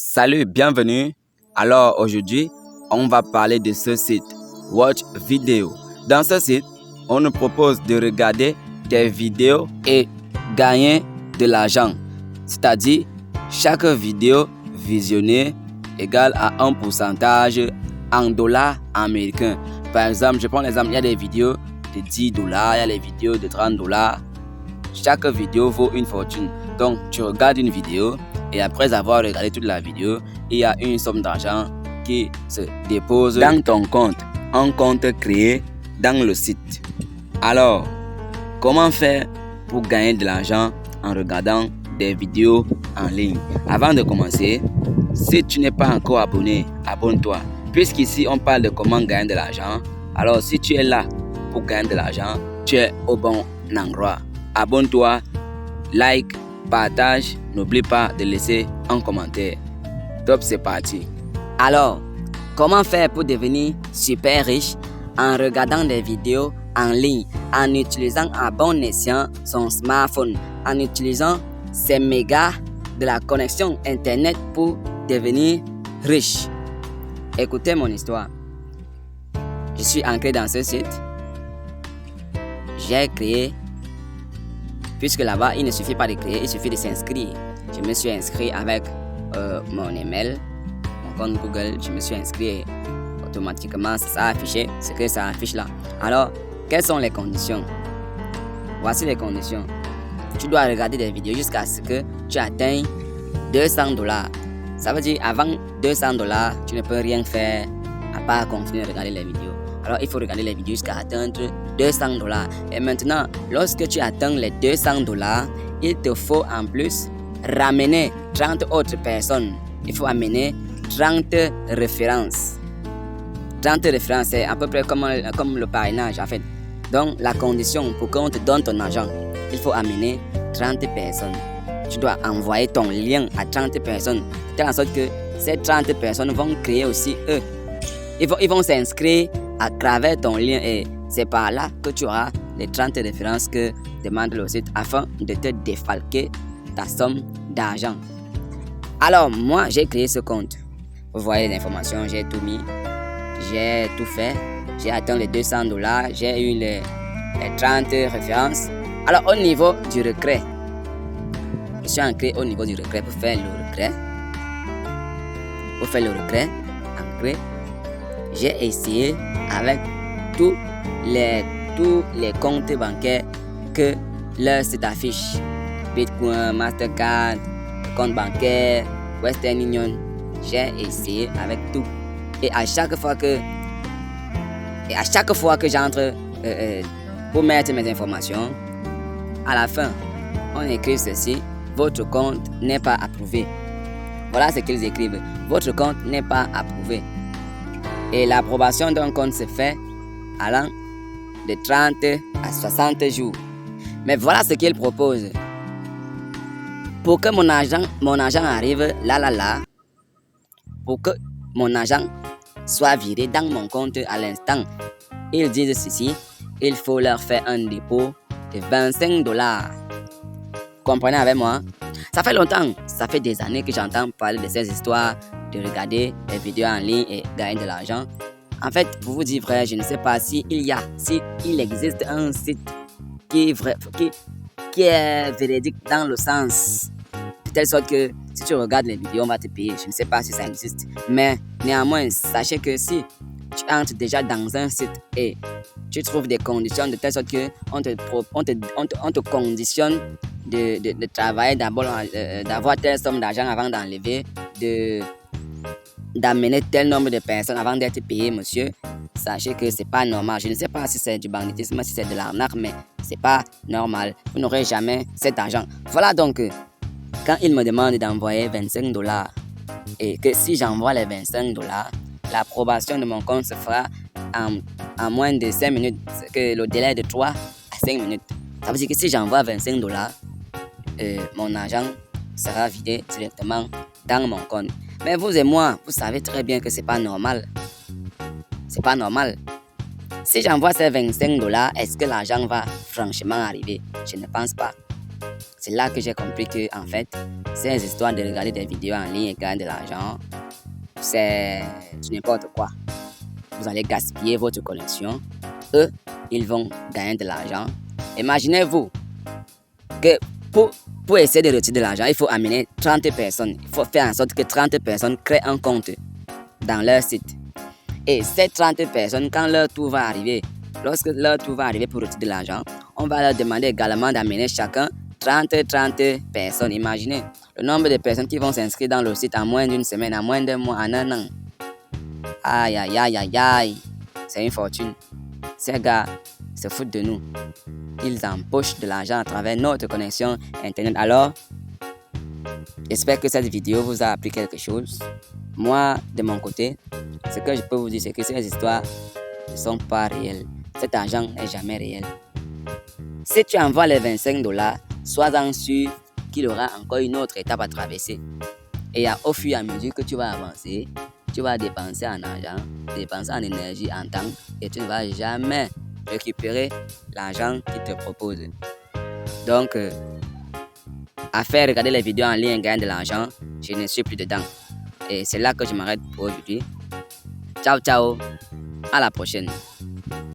Salut, bienvenue. Alors aujourd'hui, on va parler de ce site, Watch Video. Dans ce site, on nous propose de regarder des vidéos et gagner de l'argent. C'est-à-dire, chaque vidéo visionnée égale à un pourcentage en dollars américains. Par exemple, je prends l'exemple, il y a des vidéos de 10 dollars, il y a des vidéos de 30 dollars. Chaque vidéo vaut une fortune. Donc, tu regardes une vidéo et après avoir regardé toute la vidéo, il y a une somme d'argent qui se dépose dans ton compte. Un compte créé dans le site. Alors, comment faire pour gagner de l'argent en regardant des vidéos en ligne? Avant de commencer, si tu n'es pas encore abonné, abonne-toi. Puisqu'ici, on parle de comment gagner de l'argent. Alors, si tu es là pour gagner de l'argent, tu es au bon endroit. Abonne-toi, like, partage, n'oublie pas de laisser un commentaire. Top, c'est parti. Alors, comment faire pour devenir super riche en regardant des vidéos en ligne, en utilisant à bon escient son smartphone, en utilisant ses mégas de la connexion Internet pour devenir riche? Écoutez mon histoire. Je suis ancré dans ce site. J'ai créé. Puisque là-bas, il ne suffit pas de créer, il suffit de s'inscrire. Je me suis inscrit avec mon email, mon compte Google. Je me suis inscrit et automatiquement, ça a affiché ce que ça affiche là. Alors, quelles sont les conditions? Voici les conditions. Tu dois regarder des vidéos jusqu'à ce que tu atteignes 200 dollars. Ça veut dire avant 200 dollars, tu ne peux rien faire à part continuer de regarder les vidéos. Alors, il faut regarder les vidéos jusqu'à atteindre 200 dollars. Et maintenant, lorsque tu atteins les 200 dollars, il te faut en plus ramener 30 autres personnes. Il faut amener 30 références. 30 références, c'est à peu près comme le parrainage en fait. Donc, la condition pour qu'on te donne ton argent, il faut amener 30 personnes. Tu dois envoyer ton lien à 30 personnes, de telle sorte que ces 30 personnes vont créer aussi eux. Ils vont s'inscrire à travers ton lien et c'est par là que tu auras les 30 références que demande le site afin de te défalquer ta somme d'argent. Alors, moi, j'ai créé ce compte. Vous voyez les informations, j'ai tout mis, j'ai tout fait. J'ai atteint les 200 dollars, j'ai eu les 30 références. Alors, au niveau du retrait, je suis ancré au niveau du retrait pour faire le retrait. Pour faire le retrait, ancré, j'ai essayé avec tous les comptes bancaires que leur site affiche. Bitcoin, Mastercard, compte bancaire, Western Union. J'ai essayé avec tout. Et à chaque fois que j'entre pour mettre mes informations, à la fin, on écrit ceci: votre compte n'est pas approuvé. Voilà ce qu'ils écrivent. Votre compte n'est pas approuvé. Et l'approbation d'un compte se fait allant de 30 à 60 jours. Mais voilà ce qu'il propose. Pour que mon argent arrive là, pour que mon argent soit viré dans mon compte à l'instant, ils disent ceci: il faut leur faire un dépôt de 25 dollars. Comprenez avec moi? Ça fait longtemps, ça fait des années que j'entends parler de ces histoires de regarder des vidéos en ligne et gagner de l'argent. En fait, pour vous dire vrai, je ne sais pas s'il existe un site qui est véridique dans le sens de telle sorte que si tu regardes les vidéos, on va te payer. Je ne sais pas si ça existe. Mais néanmoins, sachez que si tu entres déjà dans un site et tu trouves des conditions de telle sorte que on te conditionne de travailler d'abord, d'avoir telle somme d'argent avant d'enlever, d'amener tel nombre de personnes avant d'être payé, monsieur, sachez que c'est pas normal. Je ne sais pas si c'est du banditisme, si c'est de l'arnaque, mais c'est pas normal. Vous n'aurez jamais cet argent. Voilà donc, quand il me demande d'envoyer 25 dollars et que si j'envoie les 25 dollars, l'approbation de mon compte se fera en moins de 5 minutes, que le délai de 3 à 5 minutes. Ça veut dire que si j'envoie 25 dollars, mon argent sera vidé directement dans mon compte. Mais vous et moi, vous savez très bien que c'est pas normal. C'est pas normal. Si j'envoie ces 25 dollars, est-ce que l'argent va franchement arriver? Je ne pense pas. C'est là que j'ai compris que, en fait, ces histoires de regarder des vidéos en ligne et gagner de l'argent, c'est du n'importe quoi. Vous allez gaspiller votre connexion. Eux, ils vont gagner de l'argent. Imaginez-vous que pour essayer de retirer de l'argent, il faut amener 30 personnes. Il faut faire en sorte que 30 personnes créent un compte dans leur site. Et ces 30 personnes, quand leur tour va arriver, lorsque leur tour va arriver pour retirer de l'argent, on va leur demander également d'amener chacun 30 personnes. Imaginez le nombre de personnes qui vont s'inscrire dans le site en moins d'une semaine, en moins d'un mois, en un an. Aïe, aïe, aïe, aïe, aïe. C'est une fortune. Ces gars se foutent de nous. Ils empochent de l'argent à travers notre connexion Internet. Alors, j'espère que cette vidéo vous a appris quelque chose. Moi, de mon côté, ce que je peux vous dire, c'est que ces histoires ne sont pas réelles. Cet argent n'est jamais réel. Si tu envoies les $25, sois-en sûr qu'il y aura encore une autre étape à traverser. Et au fur et à mesure que tu vas avancer, tu vas dépenser en argent, dépenser en énergie, en temps, et tu ne vas jamais récupérer l'argent qu'ils te proposent. Donc, à faire regarder les vidéos en ligne et gagner de l'argent, je ne suis plus dedans. Et c'est là que je m'arrête pour aujourd'hui. Ciao, ciao. À la prochaine.